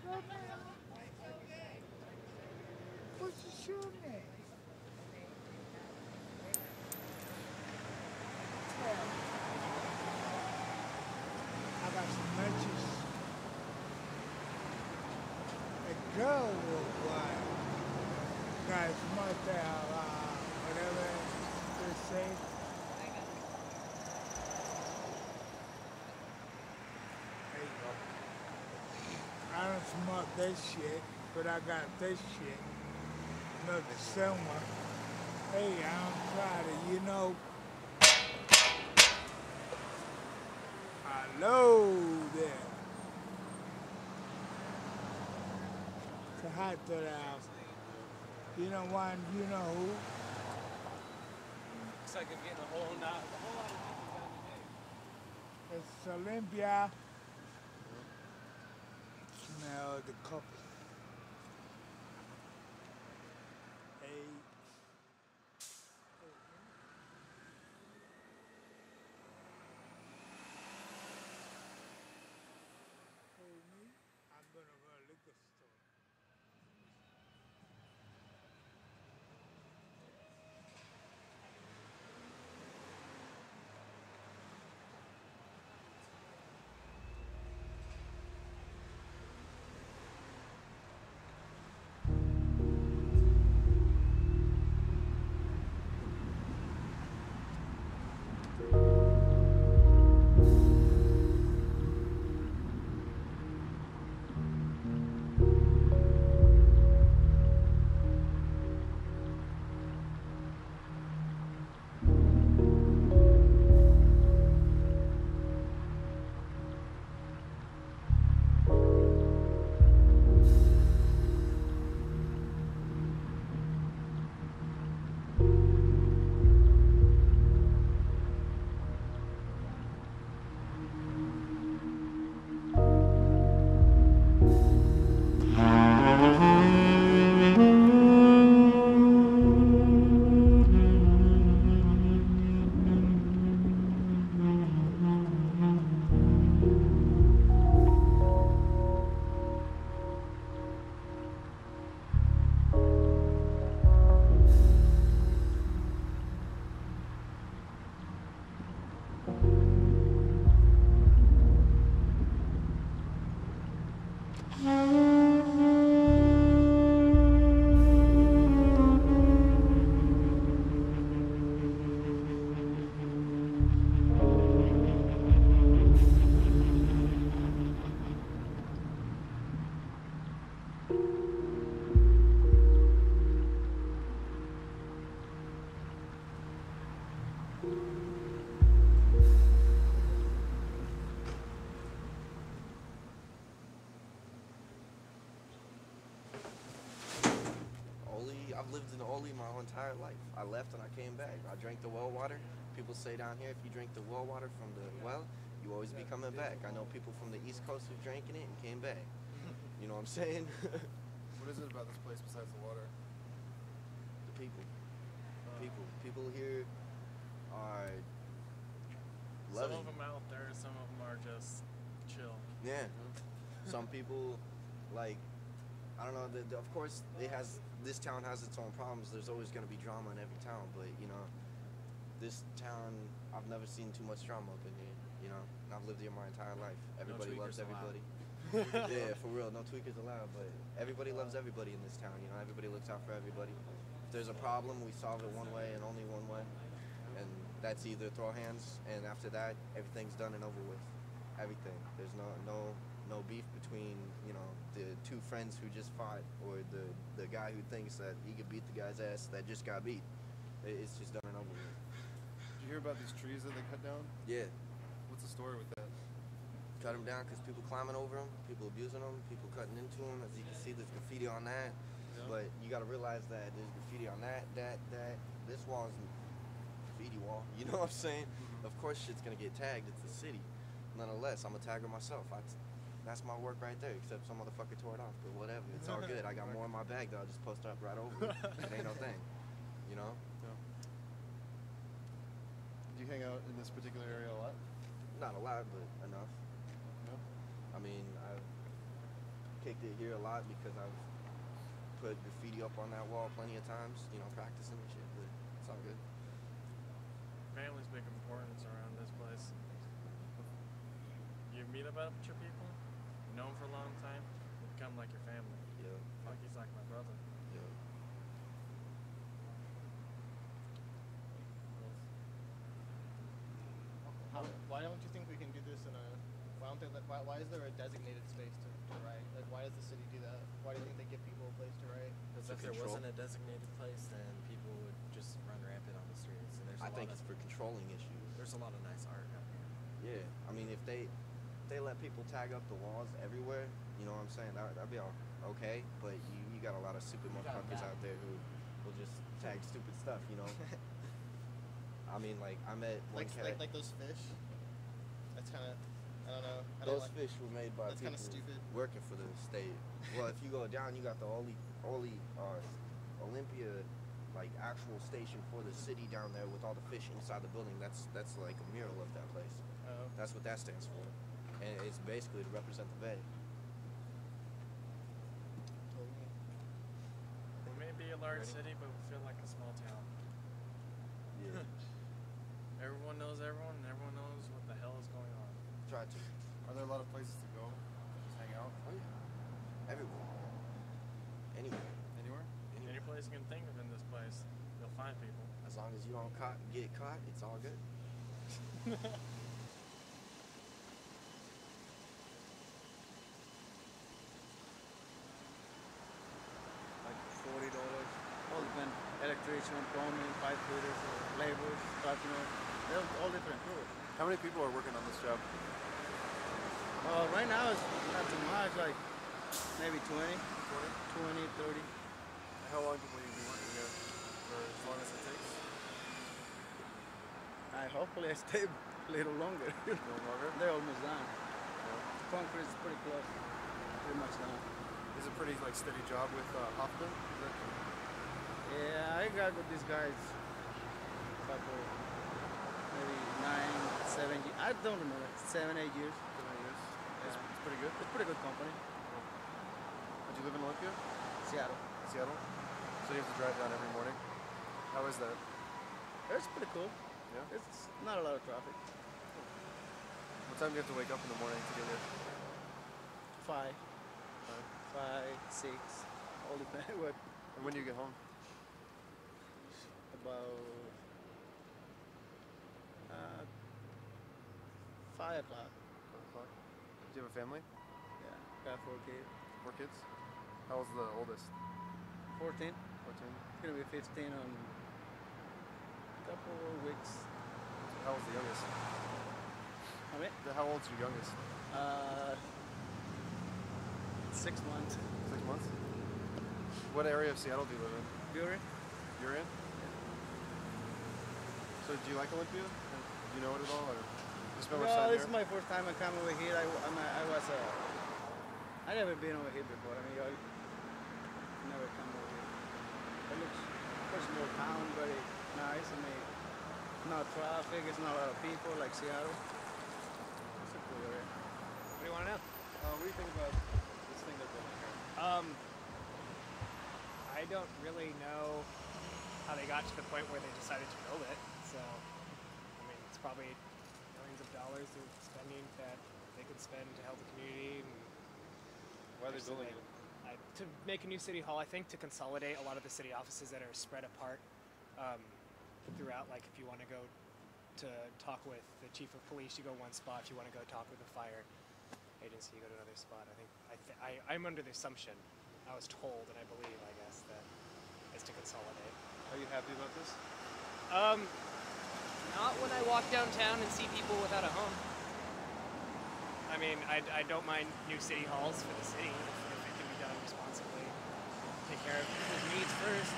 Come here. What's your name? Yeah. I got some matches. A girl will guys must have whatever they say. There you go. I don't smoke that shit, but I got this shit. Another summer. Hey, I'm proud of you know. Hello there. Say hi to the house. You know one, you know who? Looks like I'm getting a whole lot of people. It's Olympia. Smell the couple. Hey. Hey, me? I'm gonna go to liquor store. I've lived in Oli my whole entire life. I left and I came back. I drank the well water. People say down here, if you drink the well water from the well, you always be coming back. I know people from the East Coast who've drank it and came back. You know what I'm saying? What is it about this place besides the water? The people. People here are loving. Some of them out there, some of them are just chill. Yeah. Some people, like, I don't know, of course, this town has its own problems. There's always going to be drama in every town, but, you know, this town, I've never seen too much drama up in here, you know, and I've lived here my entire life. Everybody loves everybody. Yeah, for real, no tweakers allowed, but everybody loves everybody in this town, you know, everybody looks out for everybody. If there's a problem, we solve it one way and only one way, and that's either throw hands, and after that, everything's done and over with. Everything. There's no beef between, you know, the two friends who just fought, or the guy who thinks that he could beat the guy's ass that just got beat. It's just done and over with. Did you hear about these trees that they cut down? Yeah. What's the story with that? Cut them down because people climbing over them, people abusing them, people cutting into them. As you can see, there's graffiti on that. Yeah. But you got to realize that there's graffiti on that. This wall is a graffiti wall. You know what I'm saying? Of course shit's going to get tagged. It's the city. Nonetheless, I'm a tagger myself. That's my work right there, except some motherfucker tore it off, but whatever. It's all good. I got more in my bag, though. I'll just post up right over it. It ain't no thing. You know? Yeah. Do you hang out in this particular area a lot? Not a lot, but enough. Yeah. I mean, kicked it here a lot because I've put graffiti up on that wall plenty of times, you know, practicing and shit, but it's all good. Family's big importance around this place. You meet up with your people, you know them for a long time, they become like your family. Yeah. Like he's like my brother. Yeah. Why don't you think we can do this in a? Why is there a designated space to write? Like, why does the city do that? Why do you think they give people a place to write? Because if there wasn't a designated place, then people would just run rampant on the streets. And there's I think it's for controlling issues. there's a lot of nice art out here. Yeah, I mean, if they let people tag up the walls everywhere, you know what I'm saying? That'd be all okay. But you got a lot of stupid motherfuckers out there who will just tag stupid stuff, you know. I mean, like I met one cat. Like those fish. That's kind of, I don't know. Those fish were made by that's people kinda stupid. working for the state. Well, if you go down, you got the Olympia, like actual station for the city down there with all the fish inside the building. That's like a mural of that place. Oh. That's what that stands for, and it's basically to represent the Bay. We may be a large city, but we feel like a small town. Yeah. Everyone knows everyone, and everyone knows what the hell is going on. Try to. Are there a lot of places to go? Just hang out? Oh yeah. Everywhere. Anywhere. Anywhere? Any place you can think of in this place, you'll find people. As long as you don't get caught, it's all good. Like $40. All depend. Electrician, plumbing, pipe fitters, laborers, carpenters. They're all different tools. How many people are working on this job? Right now it's not too much, like maybe 20, 20? 30. How long will you be working here? For as long as it takes? Hopefully I stay a little longer. A little longer? They're almost done. Yeah. Concrete is pretty close, pretty much done. Is it a pretty like steady job with Hoffman? Yeah, I got with these guys couple, maybe 9, 7 years. I don't remember, 7, 8 years. 7 years. Yeah. It's pretty good. It's pretty good company. Did you live in Olympia? Seattle. Seattle? So you have to drive down every morning? How is that? It's pretty cool. Yeah? It's not a lot of traffic. What time do you have to wake up in the morning to get here? 5, 5. 6, all depends what. And when do you get home? About 5 o'clock. 5 o'clock. Do you have a family? Yeah, got 4 kids. 4 kids? How old's the oldest? 14. 14. It's gonna be 15 on a couple of weeks. How old's the youngest? I mean, How old's your youngest? 6 months. 6 months? What area of Seattle do you live in? Bury? You're in? So do you like Olympia? Do you know it at all? Or you spend much No, time this is here? my first time I come over here. I never been over here before. I mean, I never come over here. It looks a small town, very nice. I mean, no traffic. It's not a lot of people like Seattle. It's a cool area. What do you want to know? What do you think about this thing they're building here? I don't really know how they got to the point where they decided to build it. So, I mean, it's probably millions of dollars they're spending that they could spend to help the community. And Why are they building it? to make a new city hall, I think to consolidate a lot of the city offices that are spread apart throughout. Like if you want to go to talk with the chief of police, you go one spot. If you want to go talk with the fire agency, you go to another spot. I'm under the assumption, I was told and I believe, I guess, that it's to consolidate. Are you happy about this? Not when I walk downtown and see people without a home. I mean, I don't mind new city halls for the city if it can be done responsibly. Take care of people's needs first.